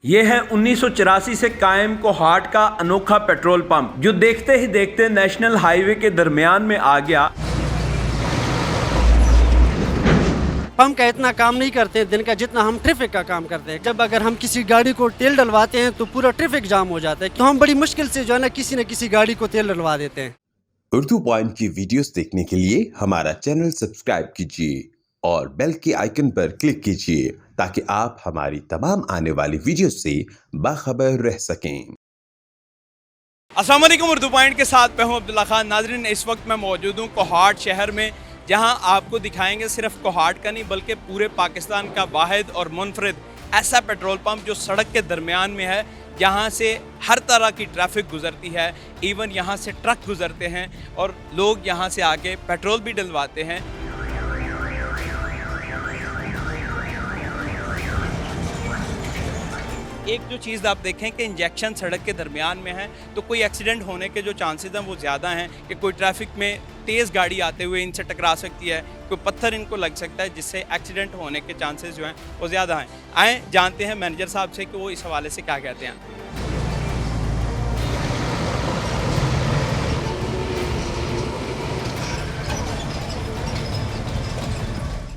ये है 1984 से कायम कोहाट का अनोखा पेट्रोल पंप जो देखते ही देखते नेशनल हाईवे के दरमियान में आ गया। पंप का इतना काम नहीं करते दिन का जितना हम ट्रैफिक का काम करते हैं। जब अगर हम किसी गाड़ी को तेल डलवाते हैं तो पूरा ट्रैफिक जाम हो जाता है, तो हम बड़ी मुश्किल से जो है ना किसी न किसी गाड़ी को तेल डलवा देते हैं। उर्दू पॉइंट की वीडियोस देखने के लिए हमारा चैनल सब्सक्राइब कीजिए और बेल के आइकन पर क्लिक कीजिए ताकि आप हमारी तमाम आने वाली वीडियोस से बाखबर रह सकें। अस्सलाम वालेकुम, उर्दू पॉइंट के साथ मैं हूं अब्दुल्ला खान। नाज़रीन, इस वक्त मैं मौजूद हूं कोहाट शहर में, जहां आपको दिखाएंगे सिर्फ कोहाट का नहीं बल्कि पूरे पाकिस्तान का वाहिद और मुनफरिद ऐसा पेट्रोल पंप जो सड़क के दरमियान में है, यहाँ से हर तरह की ट्रैफिक गुजरती है। इवन यहाँ से ट्रक गुजरते हैं और लोग यहाँ से आके पेट्रोल भी डलवाते हैं। एक जो चीज़ आप देखें कि इंजेक्शन सड़क के दरमियान में है तो कोई एक्सीडेंट होने के जो चांसेस हैं वो ज़्यादा हैं कि कोई ट्रैफिक में तेज़ गाड़ी आते हुए इनसे टकरा सकती है, कोई पत्थर इनको लग सकता है जिससे एक्सीडेंट होने के चांसेस जो हैं वो ज़्यादा हैं। आए जानते हैं मैनेजर साहब से कि वो इस हवाले से क्या कहते हैं।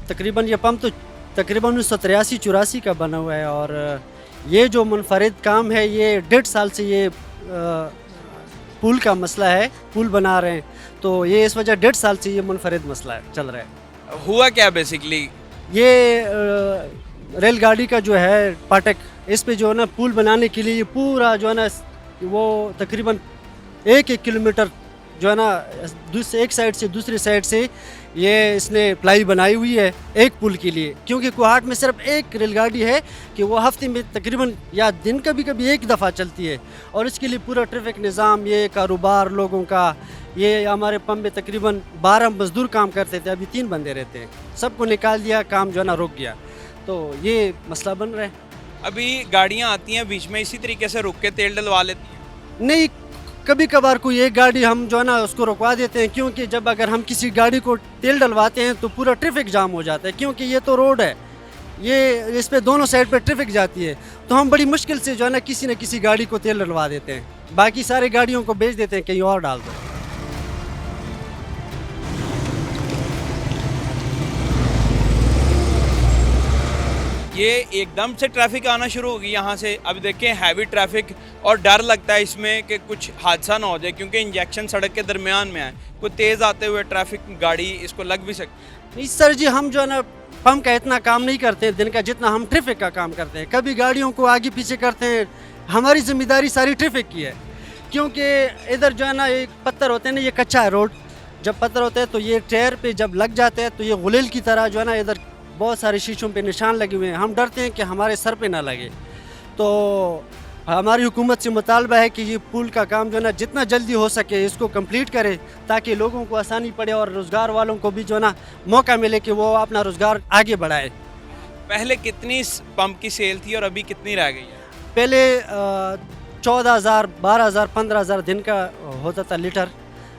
तकरीबन ये पंप तो तकरीबन 1983-84 का बना हुआ है और ये जो मुनफरिद काम है ये 1.5 साल से ये पुल का मसला है, पुल बना रहे हैं, तो ये इस वजह 1.5 साल से ये मुनफरिद मसला है चल रहा है। हुआ क्या बेसिकली? ये रेलगाड़ी का जो है फाटक, इस पे जो है ना पुल बनाने के लिए ये पूरा जो है ना वो तकरीबन 1-1 किलोमीटर जो है ना एक साइड से दूसरी साइड से ये इसने प्लाई बनाई हुई है एक पुल के लिए, क्योंकि कोहाट में सिर्फ एक रेलगाड़ी है कि वो हफ्ते में तकरीबन या दिन कभी कभी एक दफ़ा चलती है और इसके लिए पूरा ट्रैफिक निज़ाम, ये कारोबार लोगों का, ये हमारे पंप में तकरीबन 12 मजदूर काम करते थे, अभी 3 बंदे रहते हैं, सबको निकाल दिया, काम जो है ना रुक गया, तो ये मसला बन रहा है। अभी गाड़ियाँ आती हैं बीच में इसी तरीके से रुक के तेल डलवा लेती हैं? नहीं, कभी कभार कोई एक गाड़ी हम जो है ना उसको रुकवा देते हैं, क्योंकि जब अगर हम किसी गाड़ी को तेल डलवाते हैं तो पूरा ट्रैफिक जाम हो जाता है, क्योंकि ये तो रोड है, ये इस पे दोनों साइड पे ट्रैफिक जाती है, तो हम बड़ी मुश्किल से जो है ना किसी न किसी गाड़ी को तेल डलवा देते हैं, बाकी सारी गाड़ियों को बेच देते हैं कहीं और डाल दो। ये एकदम से ट्रैफिक आना शुरू होगी यहाँ से। अब देखें हैवी ट्रैफिक और डर लगता है इसमें कि कुछ हादसा ना हो जाए, क्योंकि इंजेक्शन सड़क के दरमियान में है, कोई तेज़ आते हुए ट्रैफिक गाड़ी इसको लग भी सकती। नहीं सर जी, हम जो है ना पंप का इतना काम नहीं करते दिन का जितना हम ट्रैफिक का काम करते हैं। कभी गाड़ियों को आगे पीछे करते हैं, हमारी जिम्मेदारी सारी ट्रैफिक की है, क्योंकि इधर जो है ना एक पत्थर होते हैं ना, ये कच्चा है रोड, जब पत्थर होते हैं तो ये टायर पे जब लग जाते हैं तो ये गुलेल की तरह जो है ना इधर बहुत सारे शीशों पे निशान लगे हुए हैं, हम डरते हैं कि हमारे सर पे ना लगे, तो हमारी हुकूमत से मुतालबा है कि ये पुल का काम जो है ना जितना जल्दी हो सके इसको कंप्लीट करे, ताकि लोगों को आसानी पड़े और रोज़गार वालों को भी जो है ना मौका मिले कि वो अपना रोज़गार आगे बढ़ाए। पहले कितनी पंप की सेल थी और अभी कितनी रह गई है? पहले 14,000, 12,000, 15,000 दिन का होता था लीटर,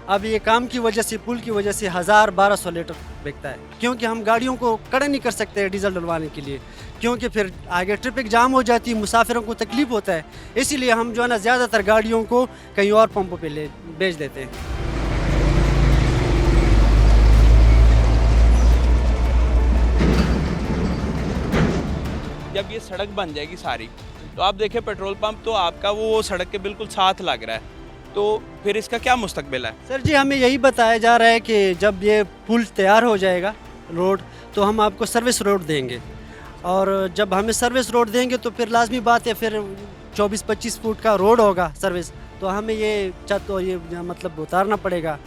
अब ये काम की वजह से, पुल की वजह से 1,000-1,200 लीटर बिकता है, क्योंकि हम गाड़ियों को खड़ा नहीं कर सकते डीजल डलवाने के लिए, क्योंकि फिर आगे ट्रैफिक जाम हो जाती है, मुसाफिरों को तकलीफ होता है, इसीलिए हम जो है ना ज़्यादातर गाड़ियों को कहीं और पंपों पे ले बेच देते हैं। जब ये सड़क बन जाएगी सारी तो आप देखें पेट्रोल पंप तो आपका वो सड़क के बिल्कुल साथ लग रहा है, तो फिर इसका क्या मुस्तकबिल है? सर जी, हमें यही बताया जा रहा है कि जब ये पुल तैयार हो जाएगा रोड, तो हम आपको सर्विस रोड देंगे, और जब हमें सर्विस रोड देंगे तो फिर लाजमी बात है फिर 24-25 फुट का रोड होगा सर्विस, तो हमें ये छत और ये मतलब उतारना पड़ेगा,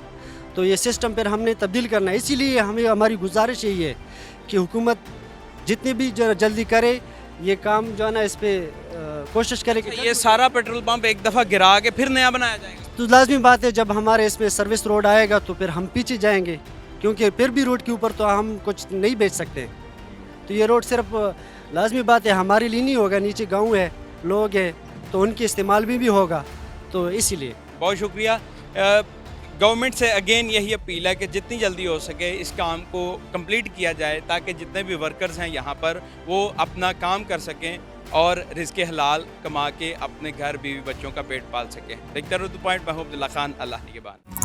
तो ये सिस्टम फिर हमने तब्दील करना है। इसीलिए हमें हमारी गुजारिश यही है कि हुकूमत जितनी भी जल्दी करे ये काम जो है ना इस पर कोशिश करे कि ये सारा पेट्रोल पंप एक दफ़ा गिरा के फिर नया बनाया जाएगा। तो लाजमी बात है जब हमारे इसमें सर्विस रोड आएगा तो फिर हम पीछे जाएंगे, क्योंकि फिर भी रोड के ऊपर तो हम कुछ नहीं बेच सकते, तो ये रोड सिर्फ लाजमी बात है हमारे लिए नहीं होगा, नीचे गांव है, लोग हैं, तो उनके इस्तेमाल में भी होगा, तो इसीलिए। बहुत शुक्रिया। गवर्नमेंट से अगेन यही अपील है कि जितनी जल्दी हो सके इस काम को कंप्लीट किया जाए, ताकि जितने भी वर्कर्स हैं यहाँ पर वो अपना काम कर सकें और रिज़्क़ हलाल कमा के अपने घर बीवी बच्चों का पेट पाल सकें। देखते रहो उर्दू पॉइंट। मैं हूं अब्दुल्ला खान। अल्लाह निगहबान।